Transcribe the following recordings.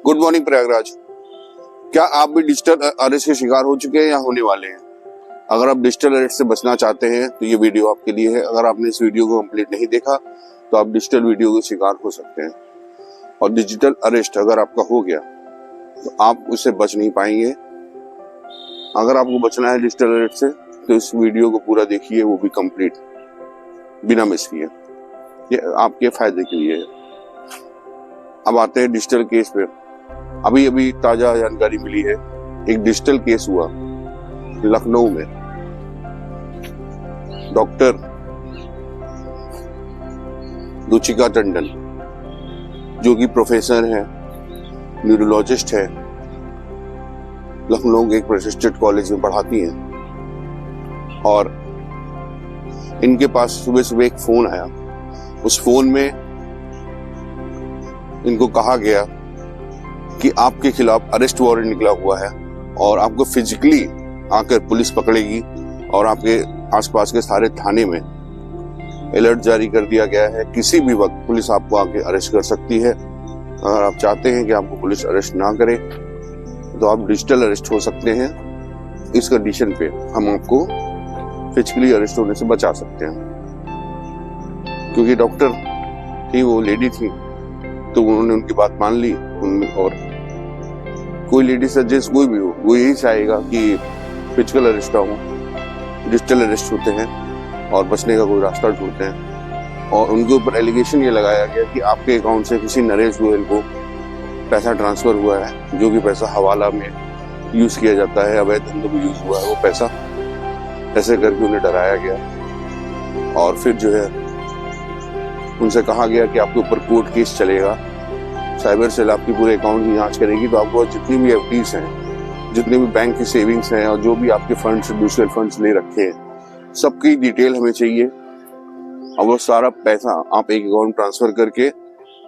Good morning Prayagraj. क्या आप भी डिजिटल अरेस्ट के शिकार हो चुके हैं या होने वाले हैं? अगर आप डिजिटल अरेस्ट से बचना चाहते हैं तो ये वीडियो आपके लिए है। अगर आपने इस वीडियो को कंप्लीट नहीं देखा तो आप डिजिटल वीडियो के शिकार हो सकते हैं, और डिजिटल अरेस्ट अगर आपका हो गया तो आप उससे बच नहीं पाएंगे। अगर आपको बचना है डिजिटल अरेस्ट से तो इस वीडियो को पूरा देखिए, वो भी कंप्लीट, बिना मिस किए। ये आपके फायदे के लिए है। अब आते हैं डिजिटल केस पे। अभी अभी ताजा जानकारी मिली है, एक डिजिटल केस हुआ लखनऊ में। डॉक्टर रुचिका टंडन, जो कि प्रोफेसर है, न्यूरोलॉजिस्ट है, लखनऊ के एक प्रतिष्ठित कॉलेज में पढ़ाती हैं, और इनके पास सुबह सुबह एक फोन आया। उस फोन में इनको कहा गया कि आपके खिलाफ अरेस्ट वारंट निकला हुआ है और आपको फिजिकली आकर पुलिस पकड़ेगी, और आपके आसपास के सारे थाने में अलर्ट जारी कर दिया गया है। किसी भी वक्त पुलिस आपको आके अरेस्ट कर सकती है। अगर आप चाहते हैं कि आपको पुलिस अरेस्ट ना करे तो आप डिजिटल अरेस्ट हो सकते हैं। इस कंडीशन पे हम आपको फिजिकली अरेस्ट होने से बचा सकते हैं। क्योंकि डॉक्टर थी, वो लेडी थी, तो उन्होंने उनकी बात मान ली। और कोई लेडी सजेस्ट कोई भी हो, वो यही चाहेगा कि फिजिकल अरेस्ट ना हो, डिजिटल अरेस्ट होते हैं और बचने का कोई रास्ता ढूंढते हैं। और उनके ऊपर एलिगेशन ये लगाया गया कि आपके अकाउंट से किसी नरेश गोयल को पैसा ट्रांसफर हुआ है, जो कि पैसा हवाला में यूज किया जाता है, अवैध धंधों में यूज हुआ है वो पैसा। ऐसे करके उन्हें डराया गया और फिर जो है उनसे कहा गया कि आपके ऊपर कोर्ट केस चलेगा, साइबर सेल आपकी पूरे अकाउंट की जांच करेगी, तो आपको जितनी भी एफडीज हैं, जितने भी बैंक की सेविंग्स हैं और जो भी आपके फंड्स, म्यूचुअल फंड्स ले रखे हैं, सबकी डिटेल हमें चाहिए। और वो सारा पैसा आप एक अकाउंट ट्रांसफर करके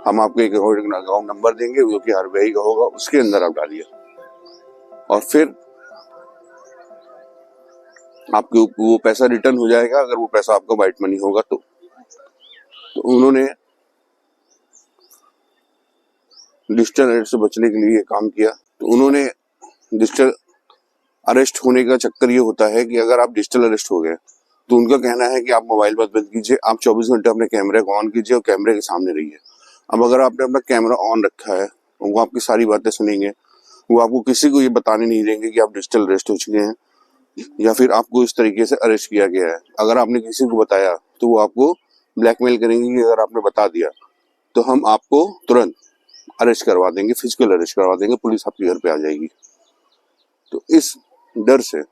हम आपको एक अकाउंट नंबर देंगे, जो कि आरबीआई का होगा, उसके अंदर आप डालिए और फिर आपके वो पैसा रिटर्न हो जाएगा, अगर वो पैसा आपका वाइट मनी होगा तो उन्होंने डिजिटल अरेस्ट से बचने के लिए काम किया। तो उन्होंने डिजिटल अरेस्ट होने का चक्कर ये होता है कि अगर आप डिजिटल अरेस्ट हो गए तो उनका कहना है कि आप मोबाइल मत बंद कीजिए, आप 24 घंटे अपने कैमरे को ऑन कीजिए और कैमरे के सामने रहिए। अब अगर आपने अपना कैमरा ऑन रखा है, वो आपकी सारी बातें सुनेंगे, वो आपको किसी को ये बताने नहीं देंगे कि आप डिजिटल अरेस्ट हो चुके हैं या फिर आपको इस तरीके से अरेस्ट किया गया है। अगर आपने किसी को बताया तो वो आपको ब्लैकमेल करेंगे कि अगर आपने बता दिया तो हम आपको तुरंत अरेस्ट करवा देंगे, फिजिकल अरेस्ट करवा देंगे, पुलिस आपके घर पे आ जाएगी। तो इस डर से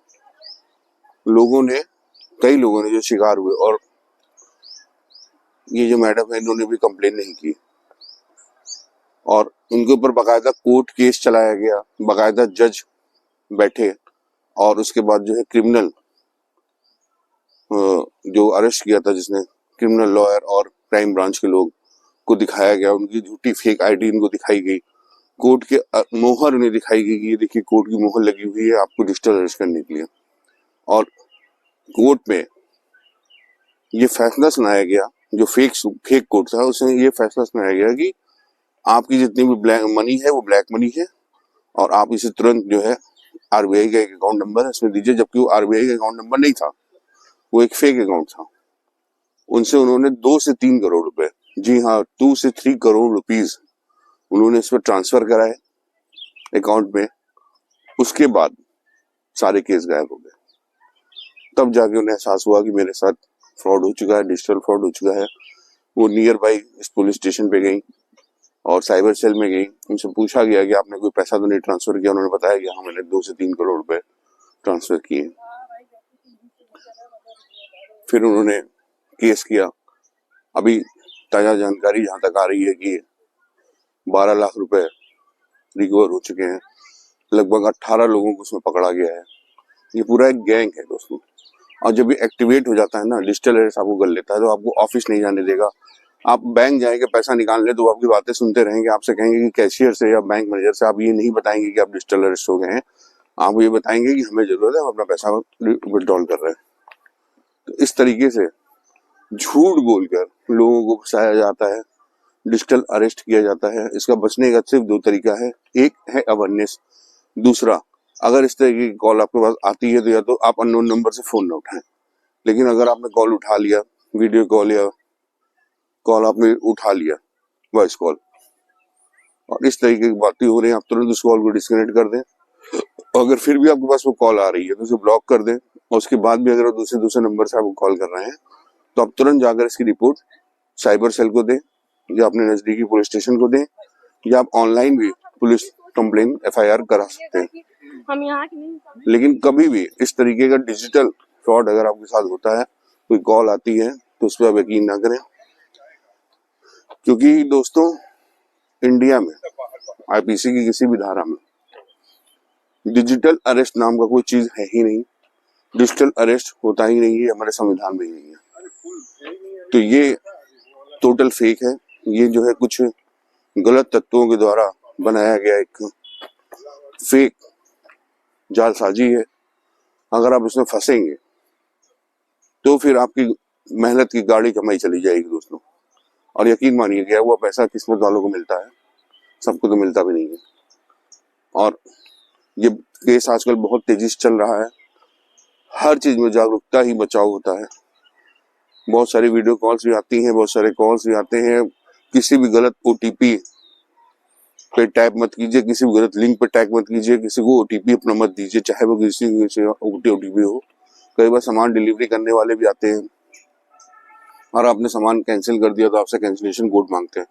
कई लोगों ने जो शिकार हुए, और ये जो मैडम है इन्होंने भी कंप्लेन नहीं की, और उनके ऊपर बकायदा कोर्ट केस चलाया गया, बकायदा जज बैठे, और उसके बाद जो है क्रिमिनल जो अरेस्ट किया था, जिसने क्रिमिनल लॉयर और क्राइम ब्रांच के लोग को दिखाया गया, उनकी झूठी फेक आईडी इनको दिखाई गई, कोर्ट के मोहर उन्हें दिखाई गई कि ये देखिए कोर्ट की मोहर लगी हुई है आपको डिजिटल अरेस्ट करने के लिए। और कोर्ट में ये फैसला सुनाया गया, जो फेक कोर्ट था उसने ये फैसला सुनाया गया कि आपकी जितनी भी ब्लैक मनी है वो ब्लैक मनी है, और आप इसे तुरंत जो है आरबीआई का एक अकाउंट नंबर है उसमें दीजिए। जबकि वो आरबीआई का अकाउंट नंबर नहीं था, वो एक फेक अकाउंट था। उनसे उन्होंने 2 से 3 करोड़ रुपए, जी हाँ 2 से 3 करोड़ रुपीज उन्होंने इस पर ट्रांसफर कराए अकाउंट में। उसके बाद सारे केस गायब हो गए। तब जाके उन्हें एहसास हुआ कि मेरे साथ फ्रॉड हो चुका है, डिजिटल फ्रॉड हो चुका है। वो नियर बाई इस पुलिस स्टेशन पे गई और साइबर सेल में गई। उनसे पूछा गया कि आपने कोई पैसा तो नहीं ट्रांसफर किया? उन्होंने बताया कि हाँ मैंने 2 से 3 करोड़ रुपए ट्रांसफर किए। फिर उन्होंने केस किया। अभी ताजा जानकारी जहां तक आ रही है कि 12 लाख रुपए रिकवर हो चुके हैं, लगभग 18 लोगों को उसमें पकड़ा गया है। ये पूरा एक गैंग है दोस्तों। और जब ये एक्टिवेट हो जाता है ना, डिजिटल अरेस्ट आपको कर लेता है, तो आपको ऑफिस नहीं जाने देगा। आप बैंक जाएंगे पैसा निकालने तो आपकी बातें सुनते रहेंगे, आपसे कहेंगे कि कैशियर से या बैंक मैनेजर से आप ये नहीं बताएंगे कि आप डिजिटल अरेस्ट हो गए हैं, आप ये बताएंगे कि हमें जरूरत है, हम अपना पैसा विड्रॉल कर रहे हैं। तो इस तरीके से झूठ बोलकर लोगों को फंसाया जाता है, डिजिटल अरेस्ट किया जाता है। इसका बचने का सिर्फ दो तरीका है, एक है अवेयरनेस, दूसरा अगर इस तरीके की कॉल आपके पास आती है तो या तो आप अननोन नंबर से फोन ना उठाएं। लेकिन अगर आपने कॉल उठा लिया, वीडियो कॉल या कॉल आपने उठा लिया, वॉइस कॉल, और इस तरीके की बातें हो रही हैं, आप तुरंत उस कॉल को डिस्कनेक्ट कर दें। अगर फिर भी आपके पास वो कॉल आ रही है तो उसे ब्लॉक कर दें, और उसके बाद भी अगर दूसरे नंबर से आपको कॉल कर रहे हैं तो आप तुरंत जाकर इसकी रिपोर्ट साइबर सेल को दें, या अपने नजदीकी पुलिस स्टेशन को दें, या आप ऑनलाइन भी पुलिस कंप्लेन FIR करा सकते हैं। लेकिन कभी भी इस तरीके का डिजिटल फ्रॉड अगर आपके साथ होता है, कोई कॉल आती है, तो उस पर आप यकीन ना करें, क्योंकि दोस्तों इंडिया में IPC की किसी भी धारा में डिजिटल अरेस्ट नाम का कोई चीज है ही नहीं। डिजिटल अरेस्ट होता ही नहीं है, हमारे संविधान में ही नहीं है। तो ये टोटल फेक है। ये जो है कुछ गलत तत्वों के द्वारा बनाया गया एक फेक जालसाजी है। अगर आप इसमें फंसेंगे तो फिर आपकी मेहनत की गाड़ी कमाई चली जाएगी दोस्तों। और यकीन मानिए, गया हुआ पैसा किस्मत वालों को मिलता है, सबको तो मिलता भी नहीं है। और ये केस आजकल बहुत तेजी से चल रहा है। हर चीज में जागरूकता ही बचाव होता है। बहुत सारी वीडियो कॉल्स भी आती हैं, बहुत सारे कॉल्स भी आते हैं। किसी भी गलत OTP पे टैप मत कीजिए, किसी भी गलत लिंक पे टैप मत कीजिए, किसी को OTP अपना मत दीजिए, चाहे वो किसी OTP हो। कई बार सामान डिलीवरी करने वाले भी आते हैं और आपने सामान कैंसिल कर दिया तो आपसे कैंसिलेशन कोड मांगते हैं।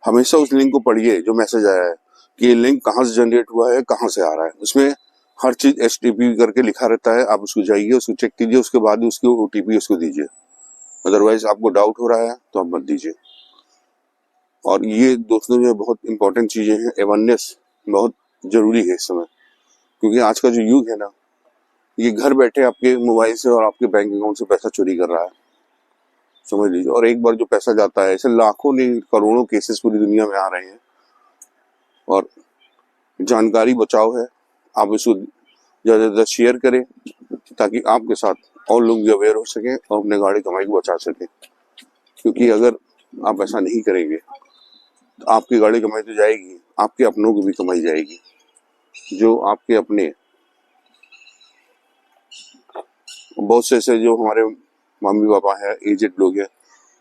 हमेशा उस लिंक को पढ़िए जो मैसेज आया है कि ये लिंक कहाँ से जनरेट हुआ है, कहाँ से आ रहा है। उसमें हर चीज HTTP करके लिखा रहता है। आप उसको जाइए, उसको चेक कीजिए, उसके बाद ही उसकी OTP उसको दीजिए। अदरवाइज आपको डाउट हो रहा है तो आप मत दीजिए। और ये दोस्तों जो बहुत इंपॉर्टेंट चीजें हैं, अवेयरनेस बहुत जरूरी है इस समय, क्योंकि आज का जो युग है ना, ये घर बैठे आपके मोबाइल से और आपके बैंक अकाउंट से पैसा चोरी कर रहा है, समझ लीजिए। और एक बार जो पैसा जाता है, ऐसे लाखों नहीं करोड़ों केसेस पूरी दुनिया में आ रहे हैं। और जानकारी बचाओ है, आप इसको ज्यादा से ज्यादा शेयर करें ताकि आपके साथ और लोग भी अवेयर हो सके और अपने गाड़ी कमाई को बचा सके। क्योंकि अगर आप ऐसा नहीं करेंगे तो आपकी गाड़ी कमाई तो जाएगी, आपके अपनों की भी कमाई जाएगी। जो आपके अपने बहुत से ऐसे जो हमारे मम्मी पापा है, एजेड लोग हैं,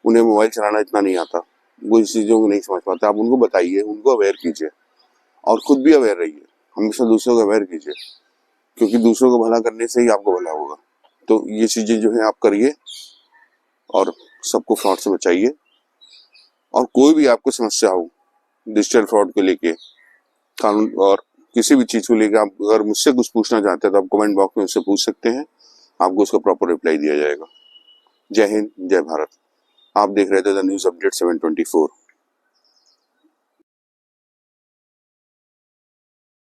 उन्हें मोबाइल चलाना इतना नहीं आता, वो इस चीजों को नहीं समझ पाते। आप उनको बताइए, उनको अवेयर कीजिए और खुद भी अवेयर रहिए। हमेशा दूसरों को अवेयर कीजिए, क्योंकि दूसरों को भला करने से ही आपको भला होगा। तो ये चीजें जो है आप करिए और सबको फ्रॉड से बचाइए। और कोई भी आपको समस्या हो डिजिटल फ्रॉड को लेके, कानून और किसी भी चीज को लेकर, आप अगर मुझसे कुछ पूछना चाहते हैं तो आप कमेंट बॉक्स में उससे पूछ सकते हैं, आपको उसका प्रॉपर रिप्लाई दिया जाएगा। जय हिंद, जय भारत। आप देख रहे थे द न्यूज अपडेट 724।